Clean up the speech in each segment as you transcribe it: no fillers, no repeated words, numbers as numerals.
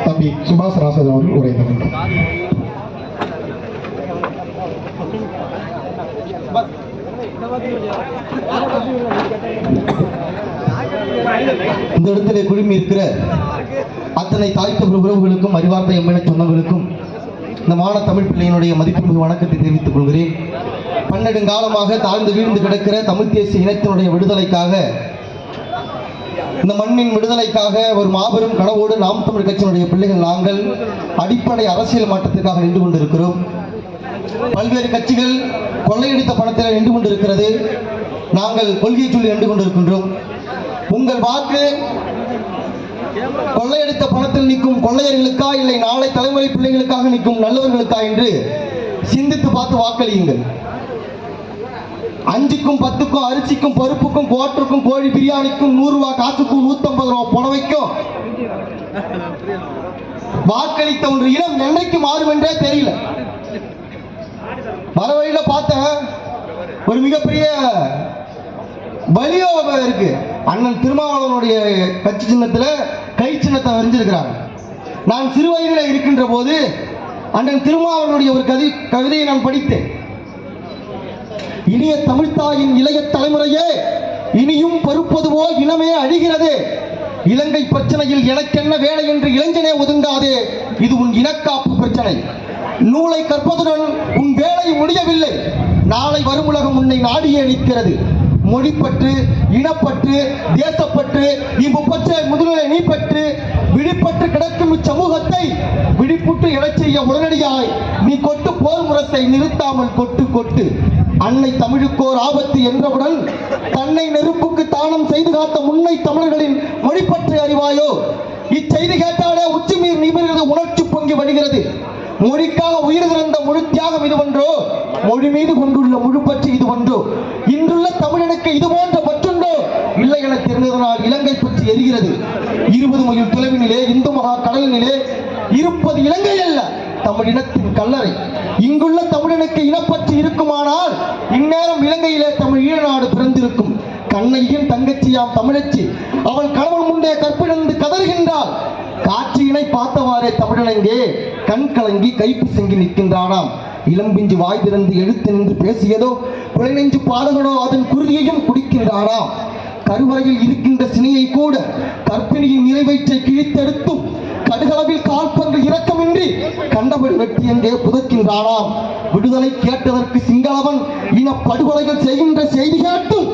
தம்பி சுபாஷ் ராசன் அவர்கள் உரை தருகின்றார். இந்த இடத்திலே குழுமி இருக்கிற அத்தனை தாய் தமிழ் உறவுகளுக்கும் அறிவார்ந்த எம்என சொந்தங்களுக்கும் இந்த மான தமிழ் பிள்ளையினுடைய மதிப்புமிகு வணக்கத்தை தெரிவித்துக் கொள்கிறேன். பன்னெடுங்காலமாக தாழ்ந்து வீழ்ந்து கிடக்கிற தமிழ் தேசிய இனத்தினுடைய விடுதலைக்காக, இந்த மண்ணின் விடுதலைக்காக ஒரு மாபெரும் கனவோடு நாம் தமிழ் கட்சியினுடைய பிள்ளைகள் நாங்கள் அடிப்படை அரசியல் மாற்றத்திற்காக நின்று கொண்டிருக்கிறோம். பல்வேறு கட்சிகள் கொள்ளையடித்த பணத்தில் நின்று கொண்டிருக்கிறது. நாங்கள் கொள்கையை சொல்லி நின்று கொண்டிருக்கின்றோம். உங்கள் வாக்கு கொள்ளையடித்த பணத்தில் நிற்கும் கொள்ளையர்களுக்கா, இல்லை நாளை தலைமுறை பிள்ளைகளுக்காக நிற்கும் நல்லவர்களுக்கா என்று சிந்தித்து பார்த்து வாக்களியுங்கள். 5க்கும் 10க்கும் அரிசிக்கும் பருப்புக்கும் குவாட்டருக்கும் கோழி பிரியாணிக்கும் 100 ரூபாய் காசுக்கும் 150 ரூபாய் புடவைக்கும் வாக்களித்த ஒன்று இனம் என்னைக்கு மாறும் என்றே தெரியல. வர வழியில பார்த்தேன், ஒரு மிகப்பெரிய பலியோகம் இருக்கு. அண்ணன் திருமாவளவனுடைய கட்சி சின்னத்துல கை சின்னத்தை வரைஞ்சிருக்கிறாங்க. நான் சிறு வயதில் இருக்கின்ற போது அண்ணன் திருமாவளவனுடைய ஒரு கவிதையை நான் படித்தேன். இனிய தமிழ்த்தாயின் இளைய தலைமுறையே, இனியும் பருப்பதுவோ இனமே அழிகிறது. இலங்கை பிரச்சனையில் எனக்கென்ன வேலை என்று இளைஞனே ஒதுங்காதே, இது உன் இனக்காப்பு பிரச்சனை. நூலை கற்பதுடன் உன் வேலை முடியவில்லை. நாளை வரும் உலகம் உன்னை நாடியே நிற்கிறது. மொழிப்பற்று, இனப்பற்று, தேசப்பற்று, இவ்வப்பற்றை முதலில் நீ பற்று. விழிப்பற்று கிடக்கும் இச்சமூகத்தை விழிப்புற்று எழச் செய்ய உடனடியாய் நீ கொட்டு போர் முரசை நிறுத்தாமல் கொட்டு கொட்டு. அன்னை தமிழுக்கோர் ஆபத்து என்றவுடன் தன்னை நெருப்புக்கு தானம் செய்து காத்த முன்னை தமிழர்களின் மொழிப்பற்றை அறிவாயோ? இச்செய்தி கேட்டாலே உச்சி மீறி நிமிர்கிறது, உணர்ச்சி பொங்கி வருகிறது. மொழிக்காக உயிர் திறந்த முழு தியாகம் இது ஒன்றோ? மொழி மீது கொண்டுள்ள முழு பற்று இது ஒன்றோ? இன்றுள்ள தமிழனுக்கு இது போன்ற பற்றுண்டோ? இல்லை என தெரிந்ததனால் இலங்கை பற்றி எரிகிறது. 20 மைல் தொலைவினிலே இந்து மகா கடலினிலே இருப்பது இலங்கை அல்ல, தமிழ் இனத்தின் கல்லறை. இங்குள்ள தமிழனுக்கு இனப்பற்று இருக்குமானால் இந்நேரம் இலங்கையிலே தமிழ் ஈழநாடு பிறந்திருக்கும். கண்ணையின் தங்கச்சியாம் தமிழச்சி அவள் கணவன் முன்னே கற்பிழந்து கதறுகின்றாள். காட்சியினை பார்த்தவாறே தமிழனங்கே கண் கலங்கி கைப்பு செங்கி நிற்கின்றானாம். இளம்பிஞ்சு வாய் திறந்து எழுத்து நின்று பேசியதோ குலை நெஞ்சு பாதகனோ அதன் குருதியையும் குடிக்கின்றானாம். கருவறையில் இருக்கின்ற சினையை கூட கற்பிணியின் நிறைவயிற்றை கிழித்தெடுத்தும் கடுகளவில் கால்பங்கள் இரக்கமின்றி கண்டபடி வெட்டி எங்கே புதைக்கின்றானாம். விடுதலை கேட்டதற்கு சிங்களவன் இன படுகொலைகள் செய்கின்ற செய்தி கேட்டும்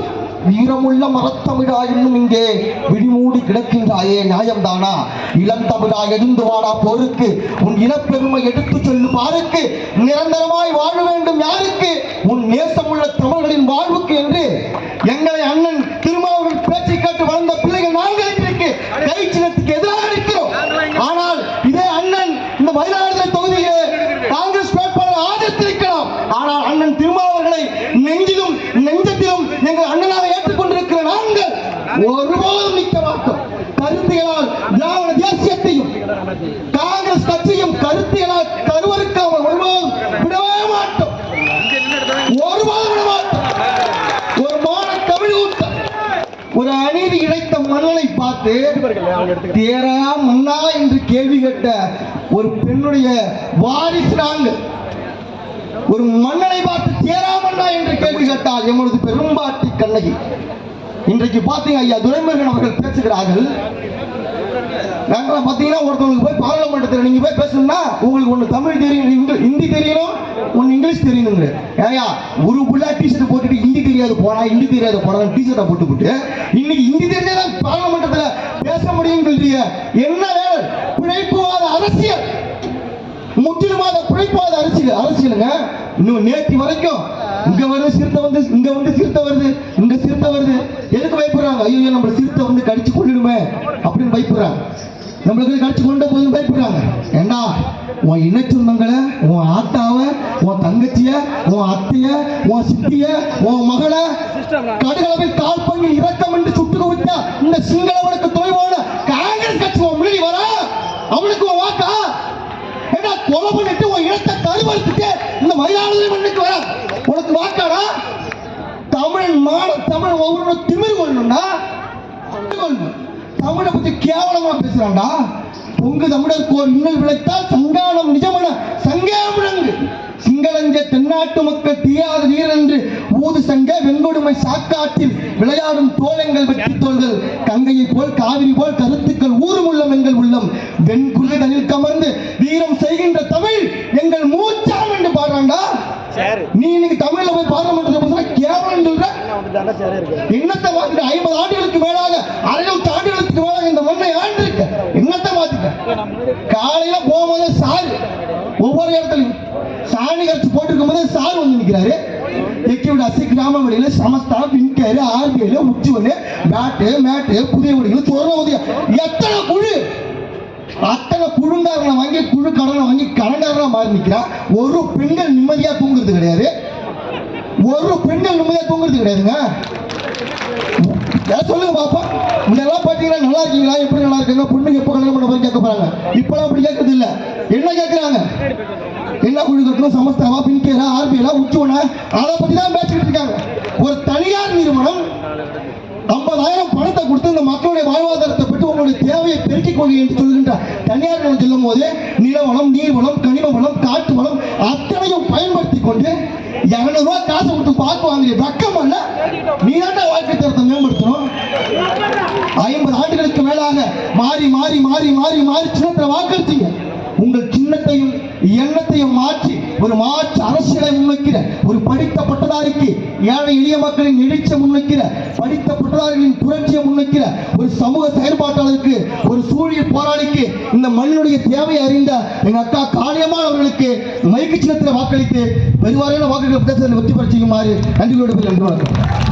வீரமுள்ள மரத்தமிழா இன்னும் இங்கே விடிமூடி கிடக்கின்றாயே, நியாயம்தானா? இளந்தமிழா எழுந்து வாடா போருக்கு, உன் இனப்பெருமை எடுத்து சொல்லு பாருக்கு. நிரந்தரமாய் வாழ வேண்டும் யாருக்கு? உன் நேசமுள்ள தமிழர்களின் வாழ்வுக்கு என்று எங்களை அண்ணன் திருமாவளவன் பேச்சை கேட்டு வளர்ந்த பிள்ளைகள் நாங்கள் இன்றைக்கு கை சின்னத்துக்கு எதிராக இருக்கிறோம். ஆனால் இதே அண்ணன் இந்த மயிலாடுதுறை தொகுதியிலே காங்கிரஸ் வேட்பாளர் ஆதரித்திருக்கலாம். ஆனால் அண்ணன் திருமாவளவர்களை நெஞ்சிலும் நெஞ்சத்திலும் எங்கள் அண்ணனாக ஏற்றுக்கொண்டிருக்கிற நாங்கள் ஒருபோதும் நிற்க மாட்டோம். கருத்தியலால் திராவிட தேசியத்தையும் காங்கிரஸ் கட்சியும் கருத்தியலால் கருவறுக்காமல் ஒருபோதும் விடவே மாட்டோம். ஒருபோதும் விட மாட்டோம். ஒரு மான தமிழ் கூட்டம் ஒரு அநீதி இழைத்த மன்னனை பார்த்து தேரா மன்னா என்று கேள்வி கேட்ட ஒரு பெண்ணுடைய வாரிசு நாங்கள். ஒரு மன்னனை பார்த்து தேராமண்ணா என்று கேள்வி கேட்டால் எமது பெரும்பாட்டி கண்ணகி. இன்றைக்கு பார்த்தீங்க ஐயா துரைமுருகன் அவர்கள் பேசுகிறார்கள். நாங்களாம் பார்த்தீங்கன்னா ஒருத்தவங்களுக்கு போய் பாராளுமன்றத்தில் நீங்க போய் பேசணும்னா உங்களுக்கு ஒன்று தமிழ் தெரியும், ஹிந்தி தெரியணும், ஒன்று இங்கிலீஷ் தெரியணுங்க. ஏயா ஒரு புள்ளா டிஷர்ட் போட்டுட்டு ஹிந்தி தெரியாது போனா, ஹிந்தி தெரியாது போனா டிஷர்ட்டை போட்டுவிட்டு இன்னைக்கு ஹிந்தி தெரிஞ்சாதான் பாராளுமன்றத்தில் பேச முடியும் சொல்றீங்க. என்ன வேலை? பிழைப்புவாத அரசியல், முற்றிலுமாக பிழைப்பாத அரசியலுங்க. இன்னும் நேற்று வரைக்கும் இங்க வருது சிறுத்தை வந்து, இங்க வந்து சிறுத்தை வருது, இங்க சிறுத்தை வருது. எதுக்கு பயப்படுறாங்க? ஐயோ நம்ம சிறுத்தை வந்து கடிச்சு கொள்ளிடுமே அப்படின்னு பயப்படுறாங்க. நம்மளுக்கு கடிச்சு கொண்ட போது பயப்படுறாங்க. ஏன்னா உன் இனச்சொந்தங்களை, உன் ஆத்தாவை, உன் தங்கச்சிய, உன் அத்தைய, உன் சித்திய, உன் மகளை கடுகளவில் கால் பண்ணி இரக்கம் என்று சுட்டுக்கு விட்டா இந்த சிங்களவனுக்கு தொலைவான காங்கிரஸ் கட்சி உன் முன்னாடி வர அவனுக்கு உன் வாக்கா? ஏன்னா கொலை பண்ணிட்டு உன் இனத்தை கருவறுத்துட்டு இந்த மயிலாடுதுறை மண்ணுக்கு வர உனக்கு வாக்காடா? தமிழ் ஒவ்வொரு திமிர் கொள்ளணும்னா தமிழை பத்தி கேவலமா பேசுறான்டா. பொங்கு தமிழர்கோர் இன்னல் விளைத்தால் சங்கானம் நிஜமென சங்கே முழங்கு சிங்களஞ்ச தென்னாட்டு மக்கள் தீயாத வீரர் என்று ஊது சங்க வெண்கொடுமை சாக்காட்டில் விளையாடும் தோழங்கள் வெற்றி தோள்கள் கங்கையை போல் காவிரி போல் கருத்துக்கள் ஊரும் உள்ளம் எங்கள் உள்ளம் வெண்குருதனில் கமர்ந்து வீரம் செய்கின்ற தமிழ் எங்கள் மூச்சாம் என்று பாடுறாண்டா. நீ இன்னைக்கு தமிழ்ல போய் பாராளுமன்றத்தை கேவலம் சொல்ற என்னத்தை மாத்திட்ட? 50 ஆண்டுகளுக்கு மேலாக 60 ஆண்டுகளுக்கு மேலாக இந்த மண்ணை ஆண்டு இருக்க என்னத்தை மாத்திட்ட? காலையில போகும்போது சார் ஒவ்வொரு இடத்துலையும் சாணி கரைச்சு போட்டிருக்கும் போதே சார் வந்து நிற்கிறாரு. எக்கியோட அசி கிராம வழியில சமஸ்தா பின்கேரு ஆர்பிஐல உச்சுவனு பேட்டு மேட்டு புதிய வழிகள் சொர்ண உதய எத்தனை குழு அத்தனை குழுங்காரனை வாங்கி குழு கடனை வாங்கி கடன்காரனா மாறி நிற்கிறான். ஒரு பெண்கள் நிம்மதியா தூங்குறது கிடையாது. ஒரு பெண்கள் நிம்மதியா தூங்குறது கிடையாதுங்க. சொல்லுங்க பாப்பா, இதெல்லாம் பாத்தீங்கன்னா நல்லா இருக்கீங்களா, எப்படி நல்லா இருக்காங்க, பொண்ணுங்க எப்போ கல்யாணம் பண்ண போய் கேட்க போறாங்க. இப்பெல்லாம் அப்படி கேட்கறது இல்ல. என்ன கேட்கறாங்க? என்ன குழு கட்டணும், சமஸ்தாவா பின்கேரா ஆர்பிஐலா உச்சுவனா, அதை பத்தி தான் பேசிக்கிட்டு இருக்காங்க. ஒரு தனியார் நிறுவனம் 50,000 பணத்தை கொடுத்து இந்த மக்களுடைய வாழ்வாதாரத்தை பெற்று உங்களுடைய தேவையை பெருக்கிக் கொள்ளுங்க என்று சொல்கின்ற தனியார் நிறுவனம் சொல்லும் போது நிலவளம், நீர்வளம், கனிம வளம், காட்டு வளம் அத்தனையும் பயன்படுத்தி கொண்டு 200 ரூபாய் காசு கொடுத்து பார்க்க வாங்கிய வெக்கம் அல்ல. நீ தான் வாழ்க்கை தரத்தை மேம்படுத்தணும். 50 ஆண்டுகளுக்கு மேலாக மாறி மாறி மாறி மாறி மாறி சின்னத்தில் வாக்களித்தீங்க. உங்கள் சின்னத்தையும் எண்ணத்தையும் மாற்றி ஒரு மாற்று அரசியலை முன்வைக்கிற ஒரு படித்த பட்டதாரிக்கு ஏழை எளிய மக்களின் எழுச்சியை முன்வைக்கிற படித்த பட்டதாரிகளின் புரட்சியை முன்வைக்கிற ஒரு சமூக செயற்பாட்டாளருக்கு ஒரு சூழியல் போராளிக்கு இந்த மண்ணினுடைய தேவையை அறிந்த எங்க அக்கா காளியம்மாள் அவர்களுக்கு மைக்கு சின்னத்தில் வாக்களித்து பெருவாரியான வாக்குகளை வெற்றி பெற செய்யுமாறு நன்றிகளோடு நன்றி.